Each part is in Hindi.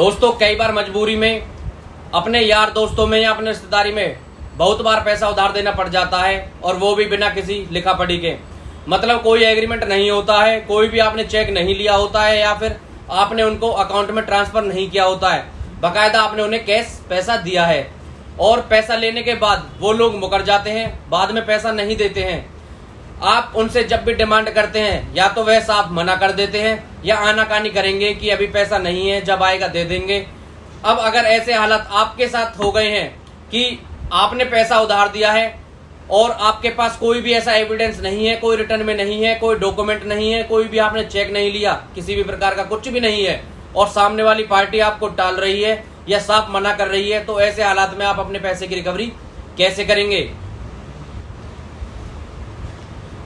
दोस्तों कई बार मजबूरी में अपने यार दोस्तों में या अपने रिश्तेदारी में बहुत बार पैसा उधार देना पड़ जाता है, और वो भी बिना किसी लिखा पढ़ी के। मतलब कोई एग्रीमेंट नहीं होता है, कोई भी आपने चेक नहीं लिया होता है, या फिर आपने उनको अकाउंट में ट्रांसफर नहीं किया होता है, बाकायदा आपने उन्हें कैश पैसा दिया है, और पैसा लेने के बाद वो लोग मुकर जाते हैं, बाद में पैसा नहीं देते हैं। आप उनसे जब भी डिमांड करते हैं या तो वह साफ मना कर देते हैं या आनाकानी करेंगे कि अभी पैसा नहीं है, जब आएगा दे देंगे। अब अगर ऐसे हालात आपके साथ हो गए हैं कि आपने पैसा उधार दिया है और आपके पास कोई भी ऐसा एविडेंस नहीं है, कोई रिटर्न में नहीं है, कोई डॉक्यूमेंट नहीं है, कोई भी आपने चेक नहीं लिया, किसी भी प्रकार का कुछ भी नहीं है, और सामने वाली पार्टी आपको टाल रही है या साफ मना कर रही है, तो ऐसे हालात में आप अपने पैसे की रिकवरी कैसे करेंगे?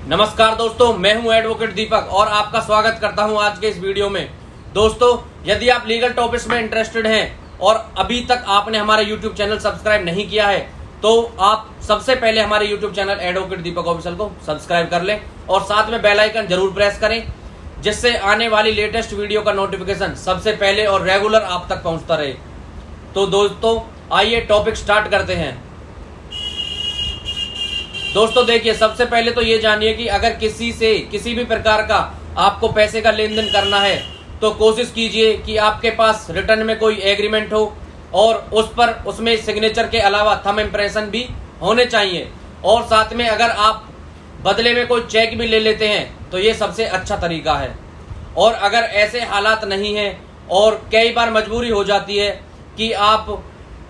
नमस्कार दोस्तों, मैं हूं एडवोकेट दीपक और आपका स्वागत करता हूं आज के इस वीडियो में। दोस्तों, यदि आप लीगल टॉपिक्स में इंटरेस्टेड हैं और अभी तक आपने हमारा यूट्यूब चैनल सब्सक्राइब नहीं किया है, तो आप सबसे पहले हमारे यूट्यूब चैनल एडवोकेट दीपक ऑफिशियल को सब्सक्राइब कर लें और साथ में बेल आइकन जरूर प्रेस करें, जिससे आने वाली लेटेस्ट वीडियो का नोटिफिकेशन सबसे पहले और रेगुलर आप तक पहुंचता रहे। तो दोस्तों आइए टॉपिक स्टार्ट करते हैं। दोस्तों देखिए, सबसे पहले तो ये जानिए कि अगर किसी से किसी भी प्रकार का आपको पैसे का लेन देन करना है तो कोशिश कीजिए कि आपके पास रिटर्न में कोई एग्रीमेंट हो और उसमें सिग्नेचर के अलावा थंब इम्प्रेशन भी होने चाहिए, और साथ में अगर आप बदले में कोई चेक भी ले लेते हैं तो ये सबसे अच्छा तरीका है। और अगर ऐसे हालात नहीं है और कई बार मजबूरी हो जाती है कि आप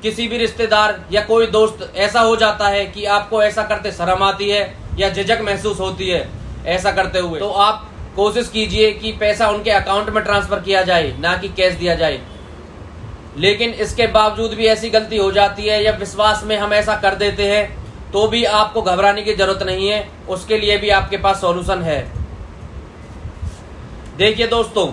किसी भी रिश्तेदार या कोई दोस्त ऐसा हो जाता है कि आपको ऐसा करते शर्म आती है या झिझक महसूस होती है ऐसा करते हुए, तो आप कोशिश कीजिए कि पैसा उनके अकाउंट में ट्रांसफर किया जाए, ना कि कैश दिया जाए। लेकिन इसके बावजूद भी ऐसी गलती हो जाती है या विश्वास में हम ऐसा कर देते हैं, तो भी आपको घबराने की जरूरत नहीं है, उसके लिए भी आपके पास सॉल्यूशन है। देखिए दोस्तों,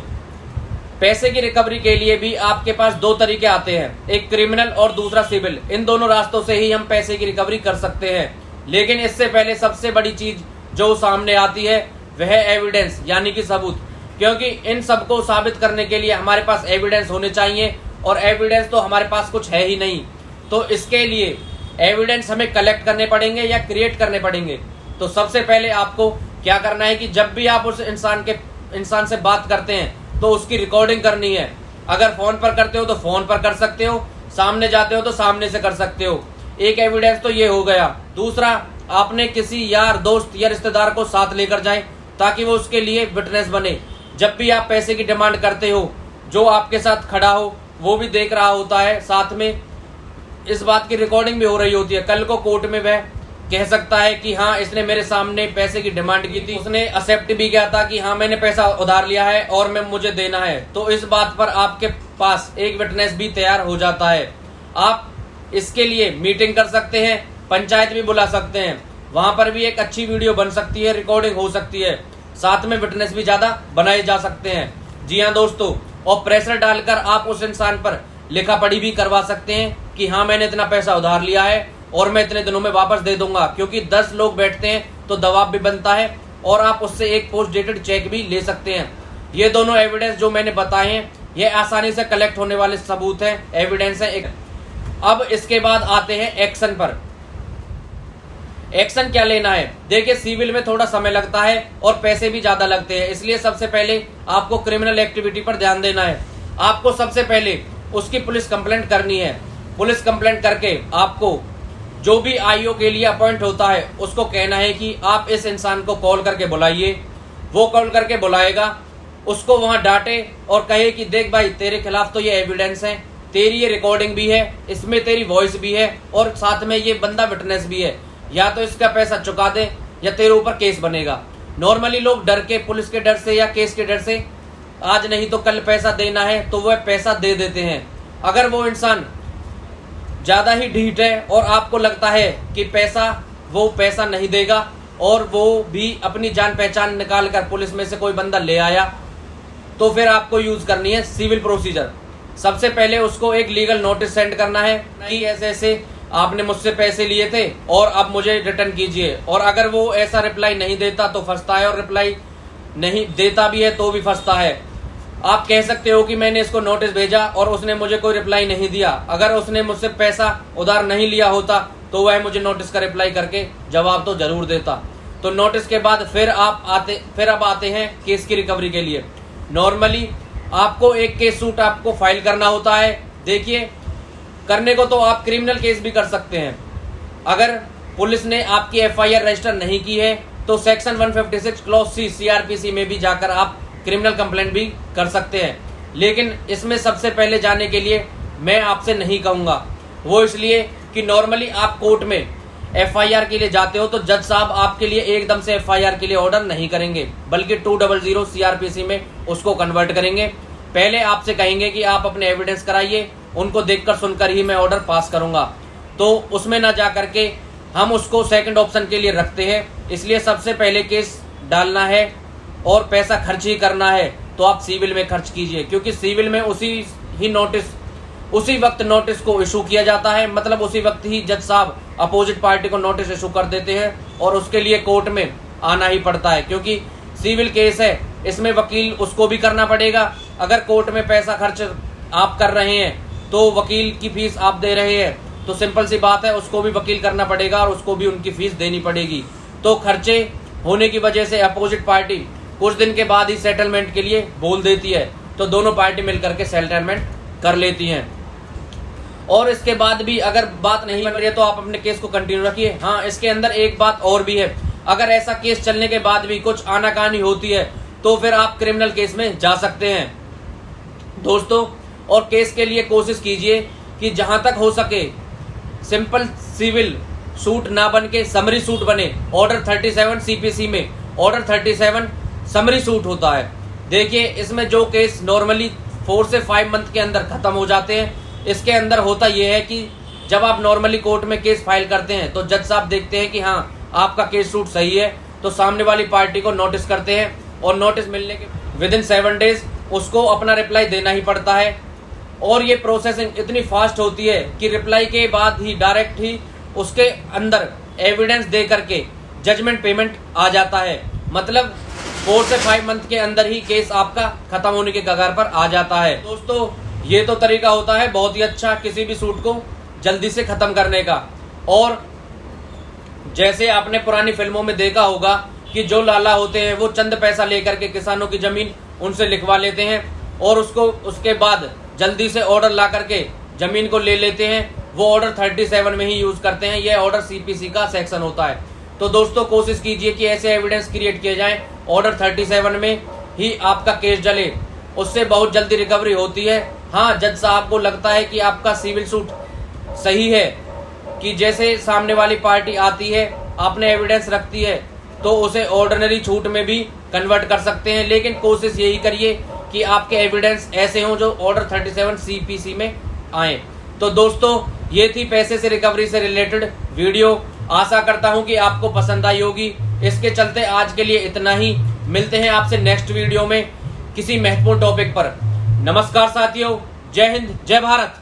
पैसे की रिकवरी के लिए भी आपके पास दो तरीके आते हैं, एक क्रिमिनल और दूसरा सिविल। इन दोनों रास्तों से ही हम पैसे की रिकवरी कर सकते हैं। लेकिन इससे पहले सबसे बड़ी चीज जो सामने आती है वह है एविडेंस, यानी कि सबूत, क्योंकि इन सबको साबित करने के लिए हमारे पास एविडेंस होने चाहिए, और एविडेंस तो हमारे पास कुछ है ही नहीं। तो इसके लिए एविडेंस हमें कलेक्ट करने पड़ेंगे या क्रिएट करने पड़ेंगे। तो सबसे पहले आपको क्या करना है कि जब भी आप उस इंसान से बात करते हैं तो उसकी रिकॉर्डिंग करनी है। अगर फोन पर करते हो तो फोन पर कर सकते हो, सामने जाते हो तो सामने से कर सकते हो। एक एविडेंस तो ये हो गया। दूसरा, आपने किसी यार दोस्त या रिश्तेदार को साथ लेकर जाएं ताकि वो उसके लिए विटनेस बने। जब भी आप पैसे की डिमांड करते हो, जो आपके साथ खड़ा हो वो भी देख रहा होता है, साथ में इस बात की रिकॉर्डिंग भी हो रही होती है। कल को कोर्ट में वह कह सकता है कि हाँ, इसने मेरे सामने पैसे की डिमांड की थी, उसने एक्सेप्ट भी किया था कि हाँ, मैंने पैसा उधार लिया है और मुझे देना है। तो इस बात पर आपके पास एक विटनेस भी तैयार हो जाता है। आप इसके लिए मीटिंग कर सकते हैं, पंचायत भी बुला सकते हैं, वहां पर भी एक अच्छी वीडियो बन सकती है, रिकॉर्डिंग हो सकती है, साथ में विटनेस भी ज्यादा बनाए जा सकते हैं। जी हाँ दोस्तों, और प्रेशर डालकर आप उस इंसान पर लिखा पढ़ी भी करवा सकते हैं कि हाँ, मैंने इतना पैसा उधार लिया है और मैं इतने दिनों में वापस दे दूंगा, क्योंकि 10 लोग बैठते हैं तो दबाव भी बनता है, और आप उससे एक पोस्ट डेटेड चेक भी ले सकते हैं। ये दोनों एविडेंस जो मैंने बताए हैं ये आसानी से कलेक्ट होने वाले सबूत हैं, एविडेंस है एक। अब इसके बाद आते हैं एक्शन पर। एक्शन क्या लेना है? देखिए, सिविल में थोड़ा समय लगता है और पैसे भी ज्यादा लगते हैं, इसलिए सबसे पहले आपको क्रिमिनल एक्टिविटी पर ध्यान देना है। आपको सबसे पहले उसकी पुलिस कंप्लेंट करनी है। पुलिस कंप्लेंट करके आपको जो भी आईओ के लिए अपॉइंट होता है उसको कहना है कि आप इस इंसान को कॉल करके बुलाइए। वो कॉल करके बुलाएगा, उसको वहां डांटे और कहे कि देख भाई, तेरे खिलाफ तो ये एविडेंस है, तेरी ये रिकॉर्डिंग भी है, इसमें तेरी वॉइस भी है और साथ में ये बंदा विटनेस भी है, या तो इसका पैसा चुका दे या तेरे ऊपर केस बनेगा। नॉर्मली लोग डर के, पुलिस के डर से या केस के डर से, आज नहीं तो कल पैसा देना है तो वह पैसा दे देते हैं। अगर वो इंसान ज्यादा ही ढीठ है और आपको लगता है कि वो पैसा नहीं देगा और वो भी अपनी जान पहचान निकाल कर पुलिस में से कोई बंदा ले आया, तो फिर आपको यूज करनी है सिविल प्रोसीजर। सबसे पहले उसको एक लीगल नोटिस सेंड करना है कि ऐसे ऐसे आपने मुझसे पैसे लिए थे और अब मुझे रिटर्न कीजिए। और अगर वो ऐसा रिप्लाई नहीं देता तो फंसता है, और रिप्लाई नहीं देता भी है तो भी फंसता है। आप कह सकते हो कि मैंने इसको नोटिस भेजा और उसने मुझे कोई रिप्लाई नहीं दिया। अगर उसने मुझसे पैसा उधार नहीं लिया होता तो वह मुझे नोटिस का रिप्लाई करके जवाब तो जरूर देता। तो नोटिस के बाद फिर अब आते हैं केस की रिकवरी के लिए। नॉर्मली आपको एक केस सूट आपको फाइल करना होता है। देखिए, करने को तो आप क्रिमिनल केस भी कर सकते हैं। अगर पुलिस ने आपकी एफआईआर रजिस्टर नहीं की है तो सेक्शन 156 क्लॉज सी सीआरपीसी में भी जाकर आप क्रिमिनल कंप्लेंट भी कर सकते हैं। लेकिन इसमें सबसे पहले जाने के लिए मैं आपसे नहीं कहूँगा, वो इसलिए कि नॉर्मली आप कोर्ट में एफआईआर के लिए जाते हो तो जज साहब आपके लिए एकदम से एफआईआर के लिए ऑर्डर नहीं करेंगे, बल्कि 200 सीआरपीसी में उसको कन्वर्ट करेंगे। पहले आपसे कहेंगे कि आप अपने एविडेंस कराइए, उनको देखकर सुनकर ही मैं ऑर्डर पास करूंगा। तो उसमें ना जा करके हम उसको सेकंड ऑप्शन के लिए रखते हैं। इसलिए सबसे पहले केस डालना है और पैसा खर्च ही करना है तो आप सिविल में खर्च कीजिए, क्योंकि सिविल में उसी वक्त नोटिस को इशू किया जाता है। मतलब उसी वक्त ही जज साहब अपोजिट पार्टी को नोटिस इशू कर देते हैं और उसके लिए कोर्ट में आना ही पड़ता है, क्योंकि सिविल केस है, इसमें वकील उसको भी करना पड़ेगा। अगर कोर्ट में पैसा खर्च आप कर रहे हैं तो वकील की फीस आप दे रहे हैं तो सिंपल सी बात है, उसको भी वकील करना पड़ेगा और उसको भी उनकी फीस देनी पड़ेगी। तो खर्चे होने की वजह से अपोजिट पार्टी कुछ दिन के बाद ही सेटलमेंट के लिए बोल देती है, तो दोनों पार्टी मिलकर के सेटलमेंट कर लेती हैं। और इसके बाद भी अगर बात नहीं बन रही है तो आप अपने केस को कंटिन्यू रखिए। हाँ, इसके अंदर एक बात और भी है, अगर ऐसा केस चलने के बाद भी कुछ आनाकानी होती है तो फिर आप क्रिमिनल केस में जा सकते हैं दोस्तों। और केस के लिए कोशिश कीजिए कि जहां तक हो सके सिंपल सिविल सूट ना बन के समरी सूट बने। ऑर्डर 37 सीपीसी में ऑर्डर 37 समरी सूट होता है। देखिए, इसमें जो केस नॉर्मली 4 से 5 मंथ के अंदर खत्म हो जाते हैं, इसके अंदर होता यह है कि जब आप नॉर्मली कोर्ट में केस फाइल करते हैं तो जज साहब देखते हैं कि हाँ आपका केस सूट सही है, तो सामने वाली पार्टी को नोटिस करते हैं और नोटिस मिलने के विदिन 7 डेज उसको अपना रिप्लाई देना ही पड़ता है। और ये प्रोसेसिंग इतनी फास्ट होती है कि रिप्लाई के बाद ही डायरेक्ट ही उसके अंदर एविडेंस दे करके जजमेंट पेमेंट आ जाता है। मतलब 4 से 5 मंथ के अंदर ही केस आपका खत्म होने के कगार पर आ जाता है। दोस्तों, ये तो तरीका होता है बहुत ही अच्छा किसी भी सूट को जल्दी से खत्म करने का। और जैसे आपने पुरानी फिल्मों में देखा होगा कि जो लाला होते हैं वो चंद पैसा लेकर के किसानों की जमीन उनसे लिखवा लेते हैं और उसके बाद जल्दी से ऑर्डर ला करके जमीन को ले लेते हैं। वो ऑर्डर 37 में ही यूज करते हैं। यह ऑर्डर सीपीसी का सेक्शन होता है। तो दोस्तों, कोशिश कीजिए कि ऐसे एविडेंस क्रिएट किए जाएं ऑर्डर 37 में ही आपका केस जले, उससे बहुत जल्दी रिकवरी होती है। हाँ, जज साहब को लगता है कि आपका सिविल सूट सही है, कि जैसे सामने वाली पार्टी आती है आपने एविडेंस रखती है तो उसे ऑर्डिनरी छूट में भी कन्वर्ट कर सकते हैं। लेकिन कोशिश यही करिए कि आपके एविडेंस ऐसे हों जो ऑर्डर 37 सीपीसी में आए। तो दोस्तों, ये थी पैसे से रिकवरी से रिलेटेड वीडियो। आशा करता हूं कि आपको पसंद आई होगी। इसके चलते आज के लिए इतना ही। मिलते हैं आपसे नेक्स्ट वीडियो में किसी महत्वपूर्ण टॉपिक पर। नमस्कार साथियों, जय हिंद, जय भारत।